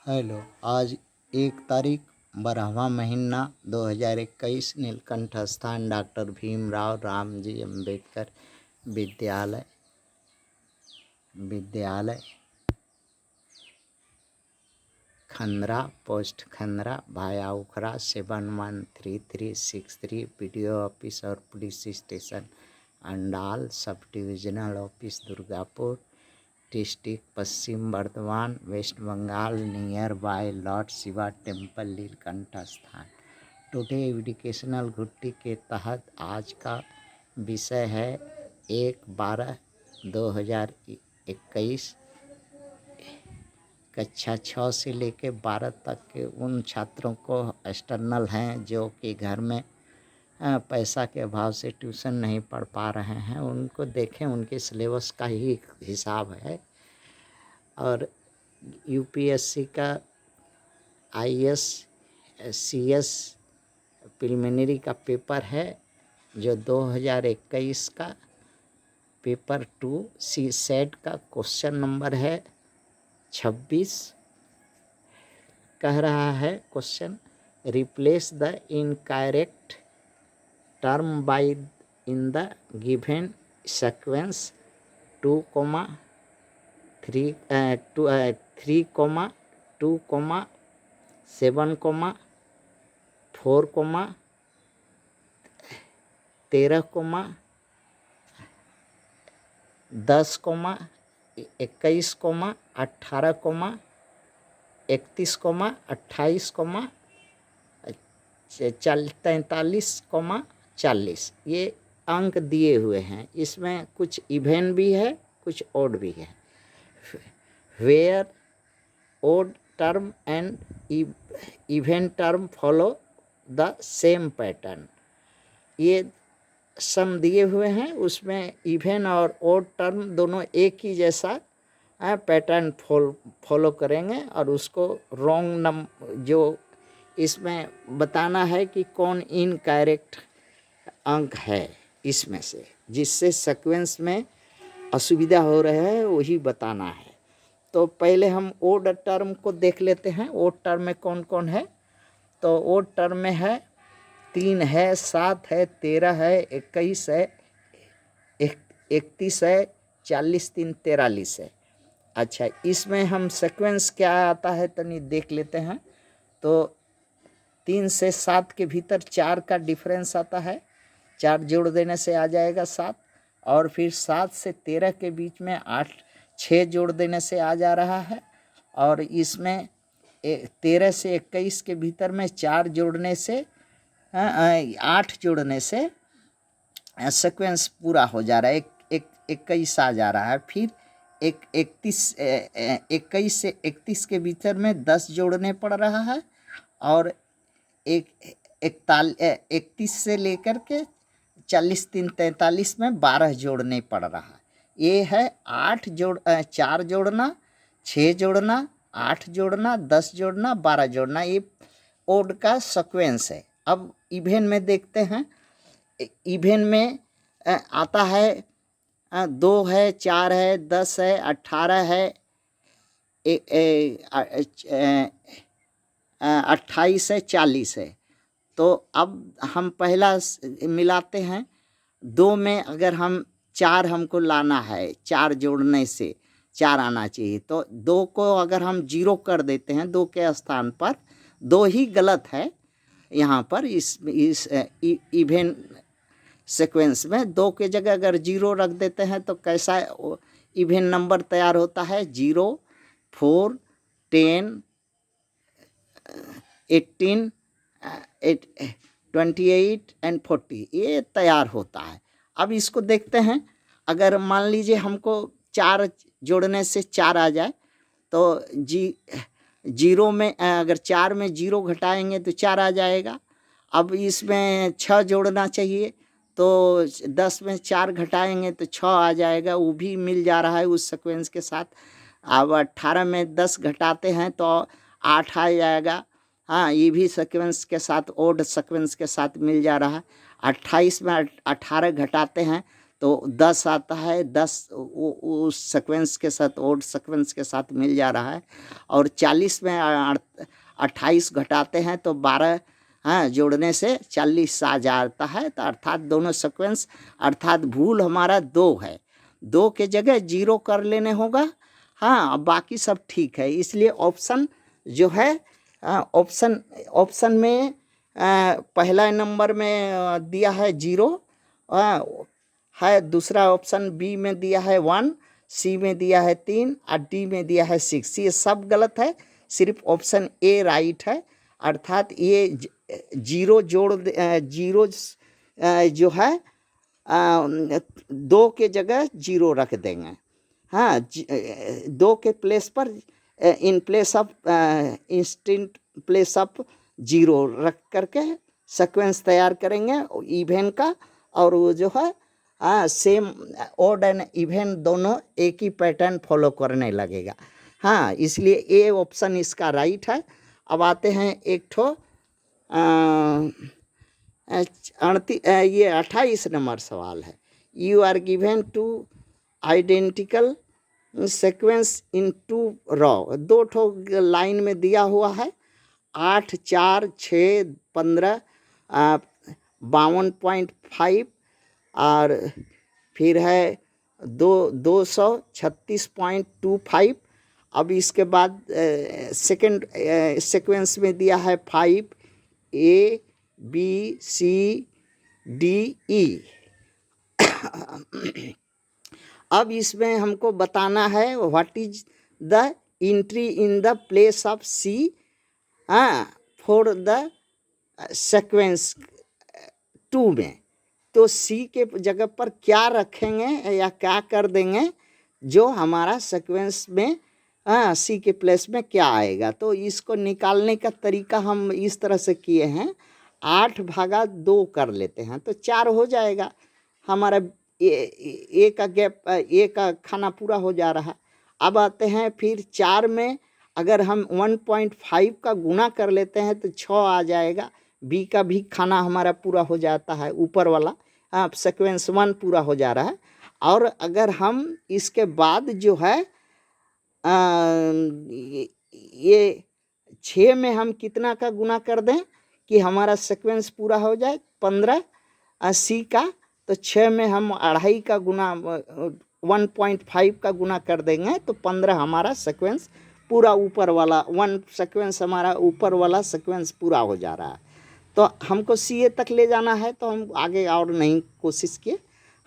Hello, आज 1 तारीख 12वां महीना 2021 नीलकंठ स्थान डॉक्टर भीमराव रामजी अम्बेडकर विद्यालय खंदरा, पोस्ट खंदरा, भाया उखरा 713363, BDO ऑफिस और police station Andal, sub divisional office Durgapur, district Paschim Bardhaman, west Bengal, nearby lord Shiva temple Neelkanth स्थान। टुडे एजुकेशनल घुट्टी के तहत आज का विषय है 1/12/2021 कक्षा 6 से लेकर 12 तक के उन छात्रों को एक्सटर्नल हैं जो कि घर में पैसा के अभाव से ट्यूशन नहीं पढ़ पा रहे हैं, उनको देखें, उनके सिलेबस का ही हिसाब है। और यूपीएससी का आईएएस सीएस प्रिलिमिनरी का पेपर है जो 2021 का पेपर 2 सी सेट का क्वेश्चन नंबर है 26। कह रहा है question, replace the incorrect term by in the given sequence 3, 2, 7, 4, 13, 10, 21, 18, 31, 28, 43, 40 ये अंक दिए हुए हैं। इसमें कुछ इवन भी है, कुछ ओड भी है। Where odd term and even term follow the same pattern, ये सम दिए हुए हैं। उसमें इवन और ओड टर्म दोनों एक ही जैसा पैटर्न फॉलो करेंगे और उसको रॉन्ग जो इसमें बताना है कि कौन इनकरेक्ट अंक है इसमें से, जिससे सीक्वेंस में असुविधा हो रहा है वही बताना है। तो पहले हम ओड टर्म को देख लेते हैं। ओड टर्म में कौन कौन है? तो ओड टर्म में है 3 है, 7 है, 13 है, 21 है, 31 है, 40, 3, 43 है। अच्छा, इसमें हम सीक्वेंस क्या आता है तनी देख लेते हैं। तो 3 से 7 के भीतर 4 का डिफरेंस आता है, 4 जोड़ देने से आ जाएगा 7। और फिर 7 से 13 के बीच में 6 जोड़ देने से आ जा रहा है। और इसमें 13 से 21 के भीतर में 4 जोड़ने से 8 जोड़ने से सीक्वेंस पूरा हो जा रहा है, 21 आ जा रहा है। फिर 21 से 31 के भीतर में 10 जोड़ने पड़ रहा है। और 31 से लेकर के 40, 3, 43 में 12 जोड़ने पड़ रहा है। ये है 4 जोड़ना, 6 जोड़ना, 8 जोड़ना, 10 जोड़ना, 12 जोड़ना, ये ओड का सीक्वेंस है। अब इवेन में देखते हैं। इवेन में आता है 2 है, 4 है, 10 है, 18 है, 28 है, 40 है। तो अब हम पहला मिलाते हैं। 2 में अगर हम 4 हमको लाना है, 4 जोड़ने से 4 आना चाहिए। तो 2 को अगर हम 0 कर देते हैं, 2 के स्थान पर 2 ही गलत है। यहाँ पर इस इवेन सीक्वेंस में 2 के जगह अगर 0 रख देते हैं तो कैसा इवेन नंबर तैयार होता है? 0, 4, 10, 18, 28 एंड 40 ये तैयार होता है। अब इसको देखते हैं। अगर मान लीजिए हमको 4 जोड़ने से 4 आ जाए तो 0 में अगर 4 में 0 घटाएंगे तो 4 आ जाएगा। अब इसमें 6 जोड़ना चाहिए तो 10 में 4 घटाएंगे तो 6 आ जाएगा, वो भी मिल जा रहा है उस सीक्वेंस के साथ। अब 18 में 10 घटाते हैं तो 8 आ जाएगा। हाँ, ये भी सीक्वेंस के साथ, ओड सीक्वेंस के साथ मिल जा रहा है। 28 में 18 घटाते हैं तो 10 आता है, 10 उस सीक्वेंस के साथ, ओड सीक्वेंस के साथ मिल जा रहा है। और 40 में 28 घटाते हैं तो 12 जोड़ने से 40 आ जाता है। तो अर्थात दोनों सीक्वेंस, अर्थात भूल हमारा 2 है, 2 के जगह 0 कर लेने होगा। हाँ, अब बाकी सब ठीक है। इसलिए ऑप्शन जो है, ऑप्शन में पहला नंबर में दिया है 0 है, दूसरा ऑप्शन बी में दिया है 1, सी में दिया है 3 और डी में दिया है 6। ये सब गलत है, सिर्फ ऑप्शन ए राइट है। अर्थात ये 0 जीरो जो है 2 के जगह 0 रख देंगे। हाँ, 2 के प्लेस पर in place of instant place of 0 रख करके सीक्वेंस तैयार करेंगे इवेन का। और वो जो है सेम ऑड एंड इवेन दोनों एक ही पैटर्न फॉलो करने लगेगा। हाँ, इसलिए ए ऑप्शन इसका राइट है। अब आते हैं एक ठो ये 28 नंबर सवाल है। You are given two identical sequence in 2 row, 2 ठो लाइन में दिया हुआ है, 8, 4, 6, 15, 52.5 और फिर है 236.25। अब इसके बाद सेकंड सीक्वेंस में दिया है 5, A, B, C, D, E। अब इसमें हमको बताना है what is the entry in the place of C for the sequence 2 में। तो C के जगह पर क्या रखेंगे या क्या कर देंगे जो हमारा सीक्वेंस में C के प्लेस में क्या आएगा। तो इसको निकालने का तरीका हम इस तरह से किए हैं, 8/2 कर लेते हैं तो 4 हो जाएगा हमारा। ए का गैप, ए का खाना पूरा हो जा रहा। अब आते हैं फिर 4 में अगर हम 1.5 का गुना कर लेते हैं तो 6 आ जाएगा। बी का भी खाना हमारा पूरा हो जाता है, ऊपर वाला सीक्वेंस 1 पूरा हो जा रहा है। और अगर हम इसके बाद जो है ये 6 में हम कितना का गुना कर दें कि हमारा सीक्वेंस पूरा हो जाए, 15 सी का। तो 6 में हम 2.5 का गुना 1.5 का गुना कर देंगे तो 15 हमारा सीक्वेंस पूरा, ऊपर वाला 1 सीक्वेंस हमारा ऊपर वाला सीक्वेंस पूरा हो जा रहा है। तो हमको सी ए तक ले जाना है तो हम आगे और नहीं कोशिश किए।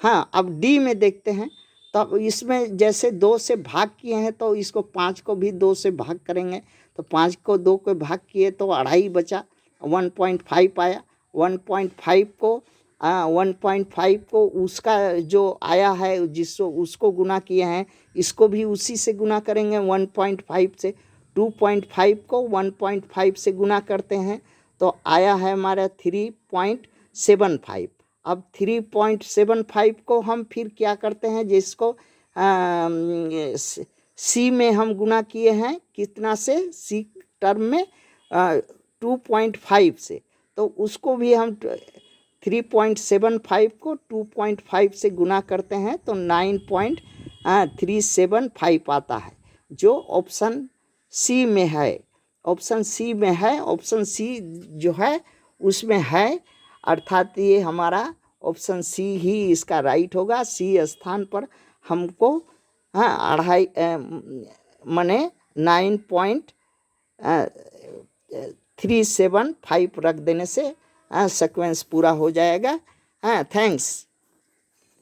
हाँ, अब डी में देखते हैं। तो इसमें जैसे 2 से भाग किए हैं तो इसको 5 को भी 2 से भाग करेंगे। तो 5 को 2 को भाग किए तो 2.5 बचा, 1.5 आया। 1.5 को उसका जो आया है जिसको उसको गुना किए हैं, इसको भी उसी से गुना करेंगे 1.5 से। 2.5 को 1.5 से गुना करते हैं तो आया है हमारा 3.75। अब 3.75 को हम फिर क्या करते हैं, जिसको सी में हम गुना किए हैं कितना से, सी टर्म में 2.5 से। तो उसको भी हम 3.75 को 2.5 से गुना करते हैं तो 9.375 आता है, जो ऑप्शन सी में है। ऑप्शन सी में है, ऑप्शन सी जो है उसमें है। अर्थात ये हमारा ऑप्शन सी ही इसका राइट होगा। सी स्थान पर हमको 2.5 माने 9.375 रख देने से सीक्वेंस पूरा हो जाएगा। थैंक्स।